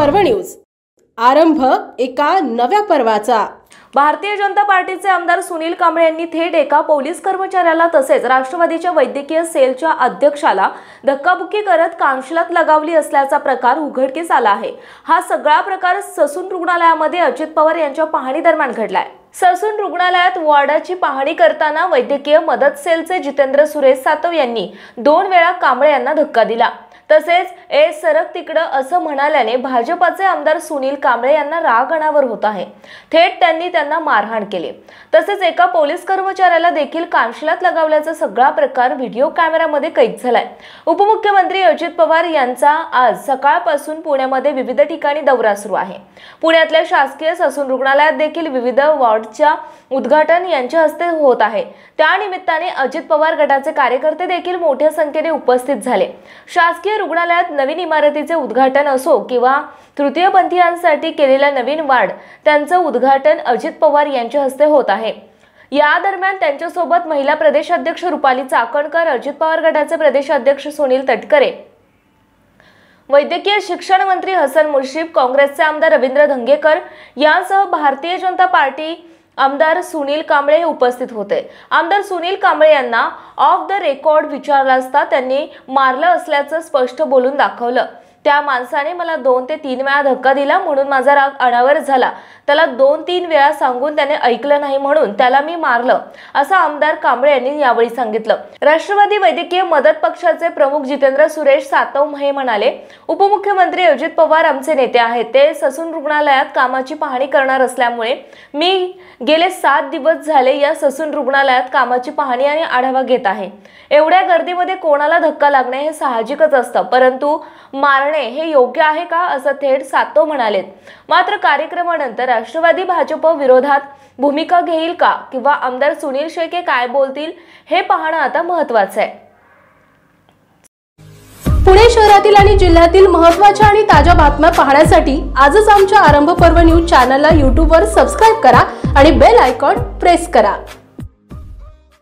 पर्व न्यूज। आरंभ एका नव्या पर्वाचा। भारतीय जनता पार्टीचे आमदार सुनील कांबळे यांनी थेट एका पोलीस कर्मचाऱ्याला तसेच राष्ट्रवादीच्या वैद्यकीय सेलच्या अध्यक्षाला धक्काबुक्की करत कानशिलात लगावली असल्याचा प्रकार उघडकीस आला आहे। हा सगळा प्रकार ससून रुग्णालयामध्ये अजित पवार यांच्या पाहणी दरम्यान घडलाय। ससून रुग्णालयात वॉर्डाची पाहणी करताना वैद्यकीय मदत सेलचे जितेंद्र सुरेश सातव यांनी 2 वेळा कांबळे यांना धक्का दिला। तसेच ए सरक तिकडं असं म्हणाल्याने भाजपाचे आमदार सुनील कांबळे यांना राग अनावर होत आहे। थेट त्यांनी त्यांना मारहाण केली। तसेच एका पोलीस कर्मचाऱ्याला देखील कानशिलात लगावल्याचा सगळा प्रकार व्हिडिओ कॅमेरामध्ये कैद झालाय। उपमुख्यमंत्री अजित पवार यांचा आज सकाळपासून पुण्यामध्ये विविध ठिकाणी दौरा सुरू आहे। पुण्यातल्या शासकीय ससून रुग्णालयात देखील विविध वॉर्डच्या उद्घाटन यांच्या हस्ते होत आहे। त्या निमित्ताने अजित पवार गटाचे कार्यकर्ते देखील मोठ्या संख्येने उपस्थित झाले। शासकीय रुग्णालयात नवीन इमारतीचे उद्घाटन असो किंवा तृतीयपंथीयांसाठी केलेला नवीन वार्ड त्यांचं उद्घाटन अजित पवार यांच्या हस्ते होत आहे। या दरम्यान त्यांच्यासोबत महिला प्रदेशाध्यक्ष रुपाली चाकणकर, अजित पवार गटाचे प्रदेशाध्यक्ष सुनील तटकरे, वैद्यकीय शिक्षण मंत्री हसन मुश्रीफ, काँग्रेसचे आमदार रवींद्र धंगेकर यांसह भारतीय जनता पार्टी आमदार सुनील कांबळे हे उपस्थित होते। आमदार सुनील कांबळे यांना ऑफ द रेकॉर्ड विचारलं असता त्यांनी मारलं असल्याचं स्पष्ट बोलून दाखवलं। त्या माणसाने मला 2 ते 3 वेळा धक्का दिला म्हणून माझा राग अनावर झाला। त्याला 2-3 वेळा सांगून त्याने ऐकलं नाही म्हणून त्याला मी मारलं, असं आमदार कांबळे यांनी यावेळी सांगितलं। राष्ट्रवादी वैद्यकीय मदत पक्षाचे प्रमुख जितेंद्र सुरेश सातव हे म्हणाले, उपमुख्यमंत्री अजित पवार आमचे नेते आहेत। ते ससून रुग्णालयात कामाची पाहणी करणार असल्यामुळे मी गेले 7 दिवस झाले या ससून रुग्णालयात कामाची पाहणी आणि आढावा घेत आहे। एवढ्या गर्दीमध्ये कोणाला धक्का लागणे हे साहजिकच असतं, परंतु मारणे हे योग्य आहे का, असं थेट सातव म्हणालेत। मात्र कार्यक्रमानंतर राष्ट्रवादी भाजप विरोधात भूमिका घेईल का किंवा आमदार सुनील शेळके काय बोलतील हे पाहणं आता महत्त्वाचं आहे। पुणे शहरातील आणि जिल्ह्यातील महत्त्वाच्या आणि ताज्या बातम्या पाहण्यासाठी आजच आमच्या आरंभ पर्व न्यूज चॅनलला YouTube वर सबस्क्राइब करा आणि बेल आयकॉन प्रेस करा।